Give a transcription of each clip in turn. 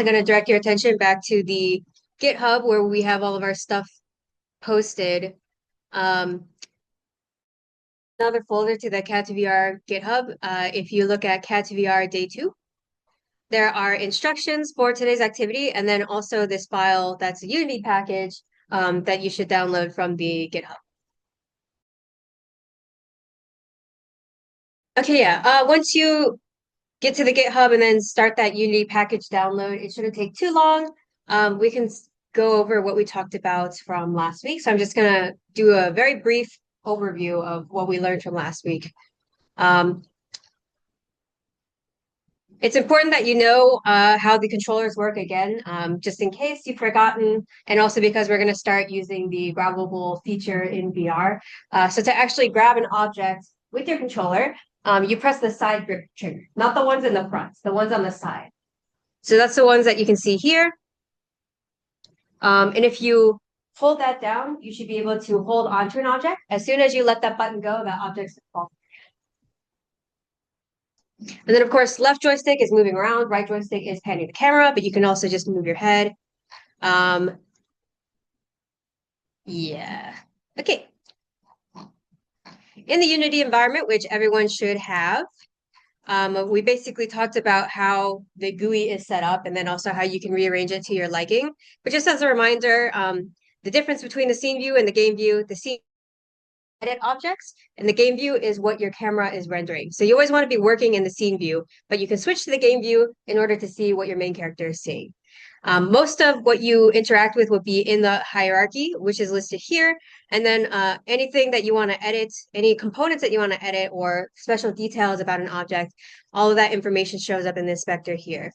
I'm going to direct your attention back to the GitHub where we have all of our stuff posted. Another folder to the CAD to VR GitHub. If you look at CAD to VR day 2, there are instructions for today's activity, and then also this file that's a Unity package that you should download from the GitHub. Okay, yeah. Once you get to the GitHub and then start that Unity package download, it shouldn't take too long. We can go over what we talked about from last week. So I'm just going to do a very brief overview of what we learned from last week. It's important that you know how the controllers work again, just in case you've forgotten, and also because we're going to start using the grabbable feature in VR. So to actually grab an object with your controller, you press the side grip trigger, not the ones in the front, the ones on the side. So that's the ones that you can see here. And if you hold that down, you should be able to hold onto an object. As soon as you let that button go, that object's falls. And then, of course, left joystick is moving around, right joystick is panning the camera, but you can also just move your head. Yeah. Okay. In the Unity environment, which everyone should have, we basically talked about how the GUI is set up and then also how you can rearrange it to your liking. But just as a reminder, the difference between the scene view and the game view, the scene edit objects, and the game view is what your camera is rendering. So you always want to be working in the scene view, but you can switch to the game view in order to see what your main character is seeing. Most of what you interact with will be in the hierarchy, which is listed here. And then anything that you want to edit, any components that you want to edit or special details about an object, all of that information shows up in the inspector here.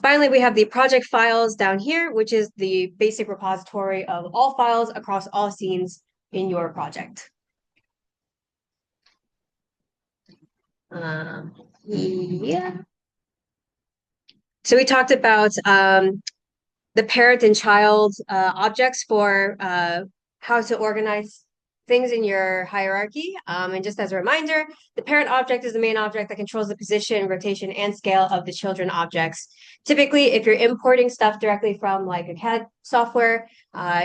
Finally, we have the project files down here, which is the basic repository of all files across all scenes in your project. Yeah. So we talked about the parent and child objects for how to organize things in your hierarchy. And just as a reminder, the parent object is the main object that controls the position, rotation, and scale of the children objects. Typically, if you're importing stuff directly from like a CAD software,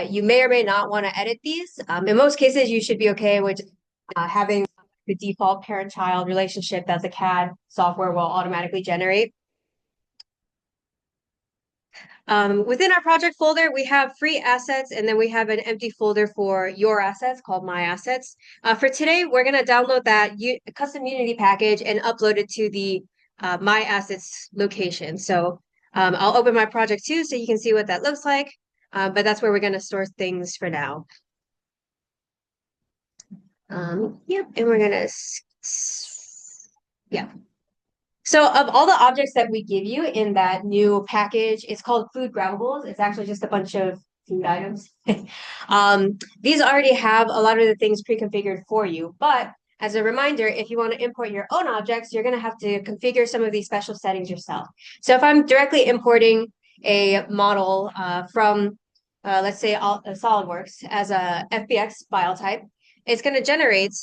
you may or may not want to edit these. In most cases, you should be okay with having the default parent-child relationship that the CAD software will automatically generate. Within our project folder, we have free assets, and then we have an empty folder for your assets called My Assets. For today, we're going to download that custom Unity package and upload it to the My Assets location. So I'll open my project too, so you can see what that looks like. But that's where we're going to store things for now. Yep, and we're going to, yeah. So of all the objects that we give you in that new package, it's called food grabbables. It's actually just a bunch of food items. These already have a lot of the things pre-configured for you. But as a reminder, if you want to import your own objects, you're going to have to configure some of these special settings yourself. So if I'm directly importing a model from, let's say, SolidWorks as a FBX file type, it's going to generate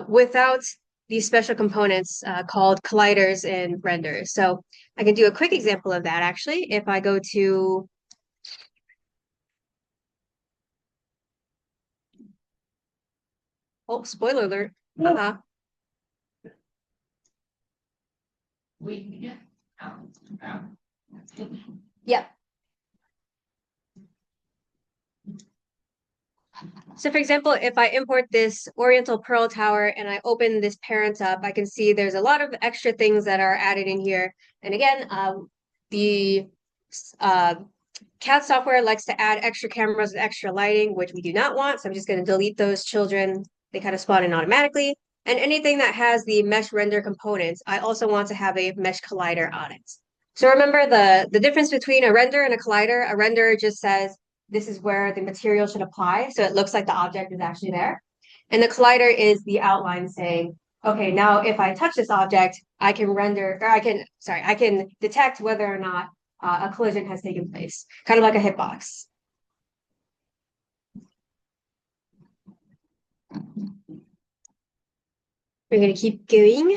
without these special components called colliders and renders. So I can do a quick example of that actually. If I go to oh, spoiler alert. Yeah. So for example, if I import this Oriental Pearl Tower and I open this parent up, I can see there's a lot of extra things that are added in here. And again, the CAD software likes to add extra cameras and extra lighting, which we do not want. So I'm just going to delete those children. They kind of spawn in automatically. And anything that has the mesh render components, I also want to have a mesh collider on it. So remember the difference between a render and a collider. A render just says, this is where the material should apply. So it looks like the object is actually there. And the collider is the outline saying, okay, now if I touch this object, I can I can detect whether or not a collision has taken place, kind of like a hitbox. We're going to keep going.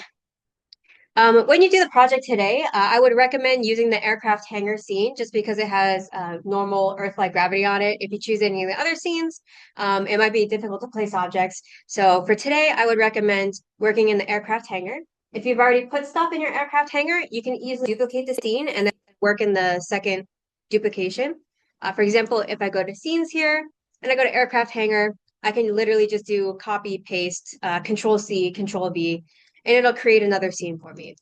When you do the project today, I would recommend using the aircraft hangar scene just because it has normal Earth-like gravity on it. If you choose any of the other scenes, it might be difficult to place objects. So for today, I would recommend working in the aircraft hangar. If you've already put stuff in your aircraft hangar, you can easily duplicate the scene and then work in the second duplication. For example, if I go to scenes here and I go to aircraft hangar, I can literally just do copy, paste, Control C, Control V, and it'll create another scene for me.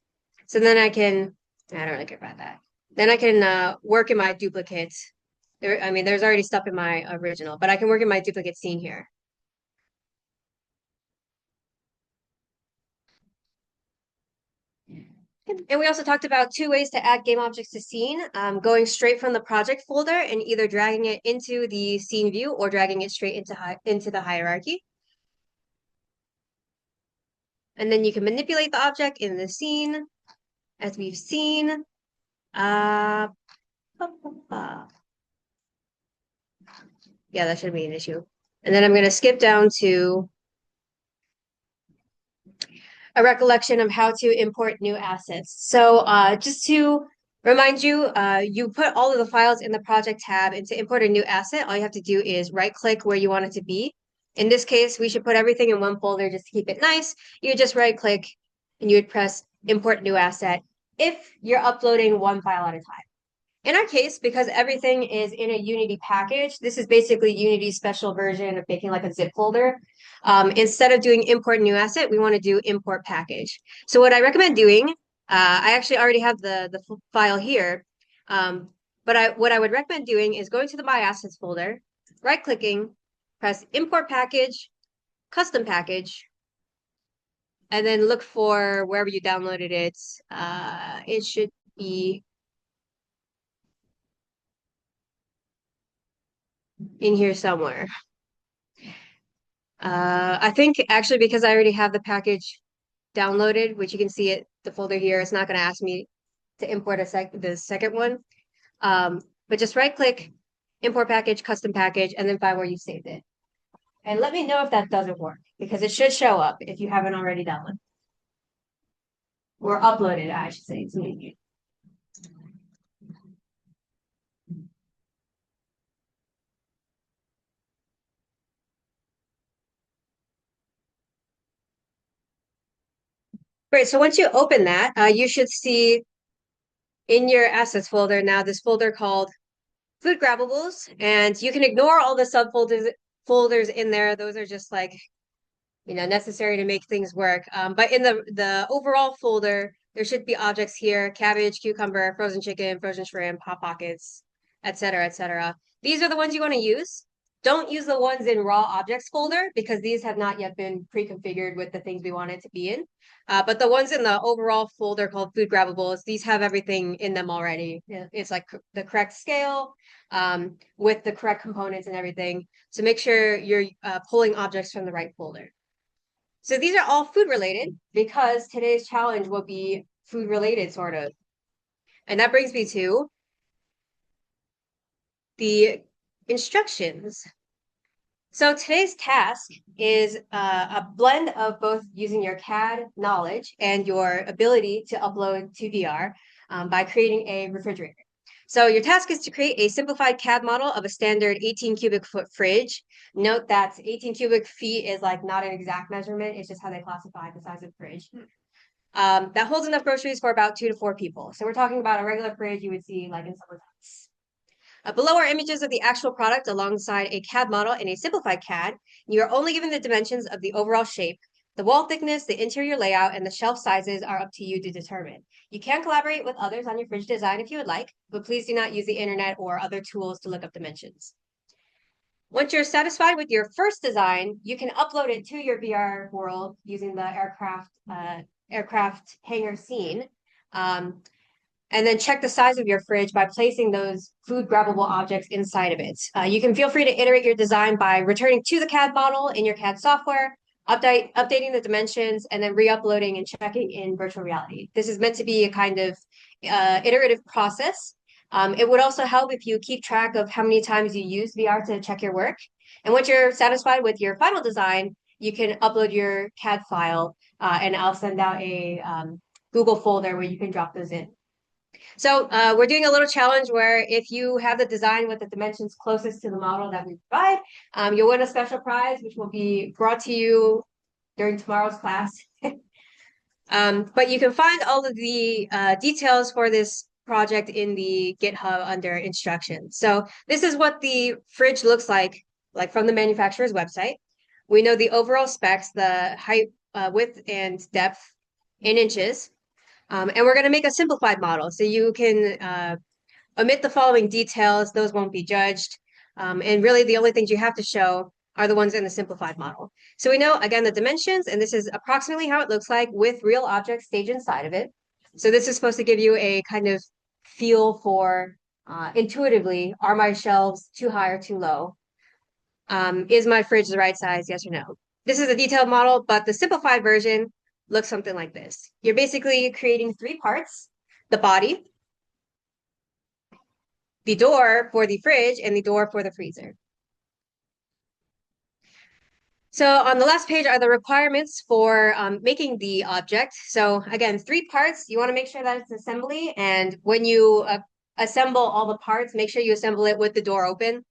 So then I don't really care about that. Then I can work in my duplicate. I mean, there's already stuff in my original, but I can work in my duplicate scene here. And we also talked about two ways to add game objects to scene, going straight from the project folder and either dragging it into the scene view or dragging it straight into the hierarchy. And then you can manipulate the object in the scene, as we've seen. Uh, yeah, that shouldn't be an issue. And then I'm going to skip down to a recollection of how to import new assets. So just to remind you, you put all of the files in the project tab, and to import a new asset, all you have to do is right click where you want it to be. In this case, we should put everything in one folder just to keep it nice. You would just right click and you would press import new asset if you're uploading one file at a time. In our case, because everything is in a Unity package, this is basically Unity's special version of making like a zip folder. Instead of doing import new asset, we want to do import package. So what I recommend doing, I actually already have the file here, but what I would recommend doing is going to the My Assets folder, right-clicking, press import package, custom package, and then look for wherever you downloaded it. It should be in here somewhere. I think actually because I already have the package downloaded, which you can see it, the folder here, it's not going to ask me to import the second one. But just right click, import package, custom package, and then find where you saved it. And let me know if that doesn't work because it should show up if you haven't already done one. Or uploaded, I should say, to me. Great, so once you open that, you should see in your assets folder now this folder called food grabbables, and you can ignore all the subfolders in there. Those are just like, necessary to make things work. But in the overall folder, there should be objects here: cabbage, cucumber, frozen chicken, frozen shrimp, hot pockets, etc., etc. These are the ones you want to use. Don't use the ones in raw objects folder because these have not yet been pre-configured with the things we want it to be in. But the ones in the overall folder called food grabbables, these have everything in them already. It's like the correct scale, with the correct components and everything. So make sure you're pulling objects from the right folder. So these are all food related because today's challenge will be food related, sort of. And that brings me to the instructions. So today's task is a blend of both using your CAD knowledge and your ability to upload to VR by creating a refrigerator. So your task is to create a simplified CAD model of a standard 18 cubic foot fridge. Note that 18 cubic feet is like not an exact measurement. It's just how they classify the size of the fridge. That holds enough groceries for about 2 to 4 people. So we're talking about a regular fridge you would see like in someone's house. Below are images of the actual product alongside a CAD model and a simplified CAD. You are only given the dimensions of the overall shape. The wall thickness, the interior layout, and the shelf sizes are up to you to determine. You can collaborate with others on your fridge design if you would like, but please do not use the internet or other tools to look up dimensions. Once you're satisfied with your first design, you can upload it to your VR world using the aircraft hangar scene. And then check the size of your fridge by placing those food grabbable objects inside of it. You can feel free to iterate your design by returning to the CAD model in your CAD software, updating the dimensions, and then re-uploading and checking in virtual reality. This is meant to be a kind of iterative process. It would also help if you keep track of how many times you use VR to check your work. And once you're satisfied with your final design, you can upload your CAD file, and I'll send out Google folder where you can drop those in. So we're doing a little challenge where if you have the design with the dimensions closest to the model that we provide, you'll win a special prize, which will be brought to you during tomorrow's class. But you can find all of the details for this project in the GitHub under instructions. So this is what the fridge looks like from the manufacturer's website. We know the overall specs, the height, width, and depth in inches. And we're going to make a simplified model. So you can omit the following details. Those won't be judged. And really the only things you have to show are the ones in the simplified model. So we know, again, the dimensions, and this is approximately how it looks like with real objects staged inside of it. So this is supposed to give you a kind of feel for intuitively, are my shelves too high or too low? Is my fridge the right size? Yes or no? This is a detailed model, but the simplified version looks something like this. You're basically creating three parts: the body, the door for the fridge, and the door for the freezer. So on the last page are the requirements for making the object. So again, three parts. You want to make sure that it's assembly. And when you assemble all the parts, make sure you assemble it with the door open,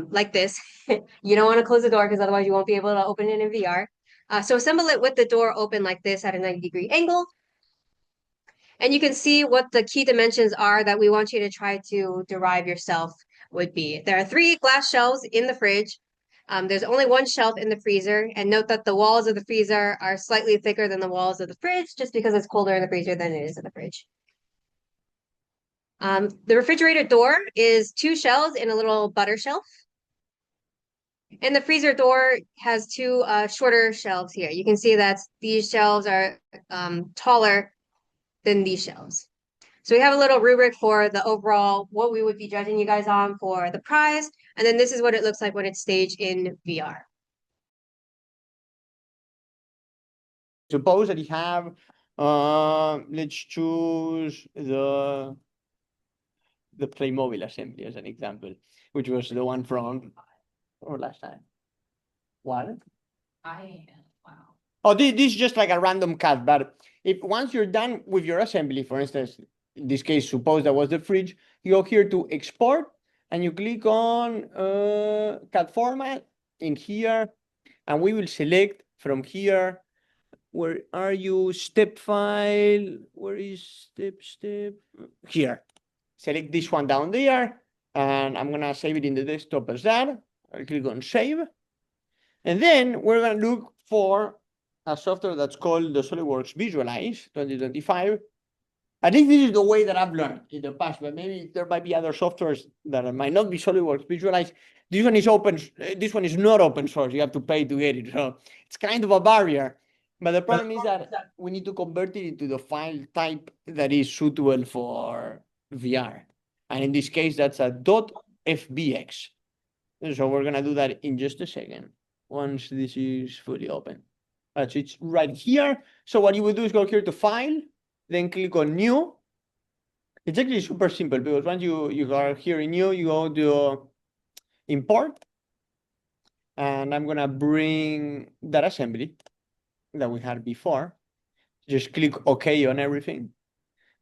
like this. You don't want to close the door because otherwise you won't be able to open it in VR. So assemble it with the door open like this at a 90-degree angle. And you can see what the key dimensions are that we want you to try to derive yourself would be. There are 3 glass shelves in the fridge. There's only 1 shelf in the freezer. And note that the walls of the freezer are slightly thicker than the walls of the fridge, just because it's colder in the freezer than it is in the fridge. The refrigerator door is 2 shelves in a little butter shelf. And the freezer door has 2 shorter shelves here. You can see that these shelves are taller than these shelves. So we have a little rubric for the overall, what we would be judging you guys on for the prize. And then this is what it looks like when it's staged in VR. Suppose that you have, let's choose the Playmobil assembly as an example, which was the one from or last time. What? Wow. Oh, this is just like a random cut, but if once you're done with your assembly, for instance, in this case, suppose that was the fridge, you go here to export and you click on CAD format in here, and we will select from here, where are you, step file, where is step, here. Select this one down there, and I'm gonna save it in the desktop as that. I'll click on save. And then we're gonna look for a software that's called the SolidWorks Visualize 2025. I think this is the way that I've learned in the past, but maybe there might be other softwares that might not be SolidWorks Visualize. This one is open. This one is not open source. You have to pay to get it. So it's kind of a barrier. But the problem is that we need to convert it into the file type that is suitable for VR. And in this case, that's a .fbx. So we're gonna do that in just a second, once this is fully open. It's right here. So what you will do is go here to File, then click on New. It's actually super simple, because once you are here in New, you go to Import. And I'm gonna bring that assembly that we had before. Just click OK on everything.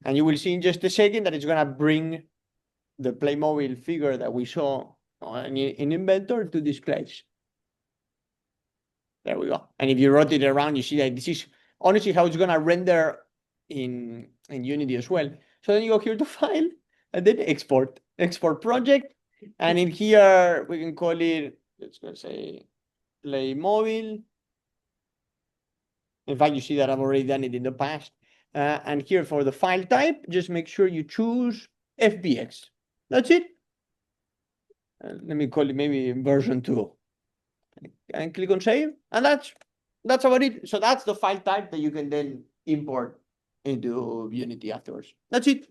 And you will see in just a second that it's gonna bring the Playmobil figure that we saw in Inventor to this place. There we go. And if you rotate it around, you see that this is honestly how it's gonna render in Unity as well. So then you go here to File, and then Export Project. And in here, we can call it, let's go say, Playmobil. In fact, you see that I've already done it in the past. And here for the file type, just make sure you choose FBX. That's it. Let me call it maybe version 2. And click on save. And that's about it. So that's the file type that you can then import into Unity afterwards. That's it.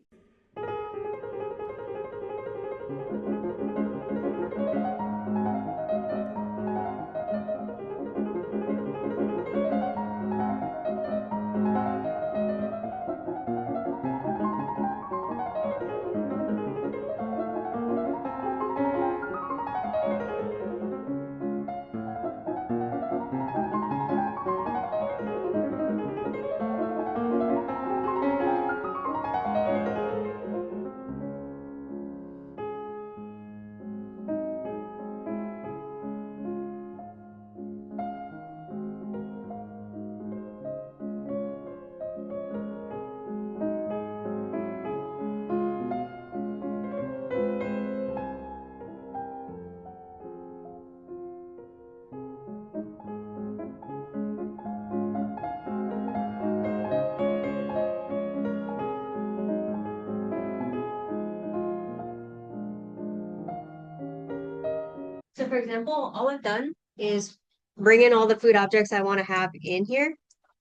So for example, all I've done is bring in all the food objects I want to have in here,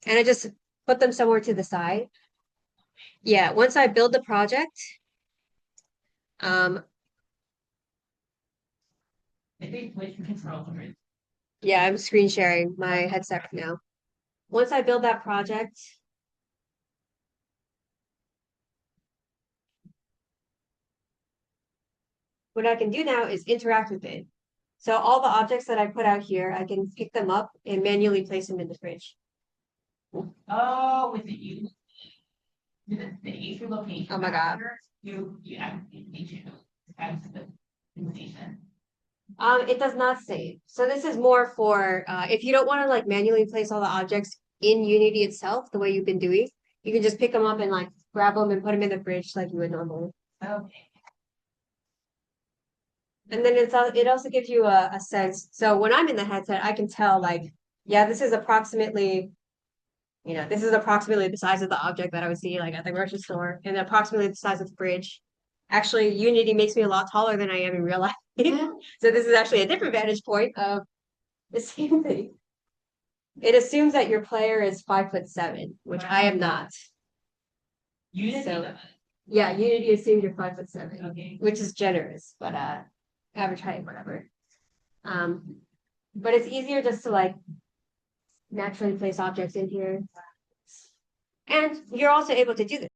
and I just put them somewhere to the side. Yeah, once I build the project, um, I think we can control them. yeah, I'm screen sharing my headset right now. Once I build that project, what I can do now is interact with it. So all the objects that I put out here, I can pick them up and manually place them in the fridge. Oh, with the you. The issue location. Oh my God. You actually need to have the information. It does not save. So this is more for if you don't want to like manually place all the objects in Unity itself, the way you've been doing, you can just pick them up and like grab them and put them in the fridge like you would normally. Okay. And then it also gives you a sense. So when I'm in the headset, I can tell like, yeah, this is approximately, this is approximately the size of the object that I would see like at the grocery store and approximately the size of the fridge. Actually, Unity makes me a lot taller than I am in real life. So this is actually a different vantage point of the same thing. It assumes that your player is 5'7", which I am not. Unity. So- Yeah, Unity assumes you're 5'7", Okay. which is generous, but average height, whatever. But it's easier just to like naturally place objects in here. And you're also able to do this.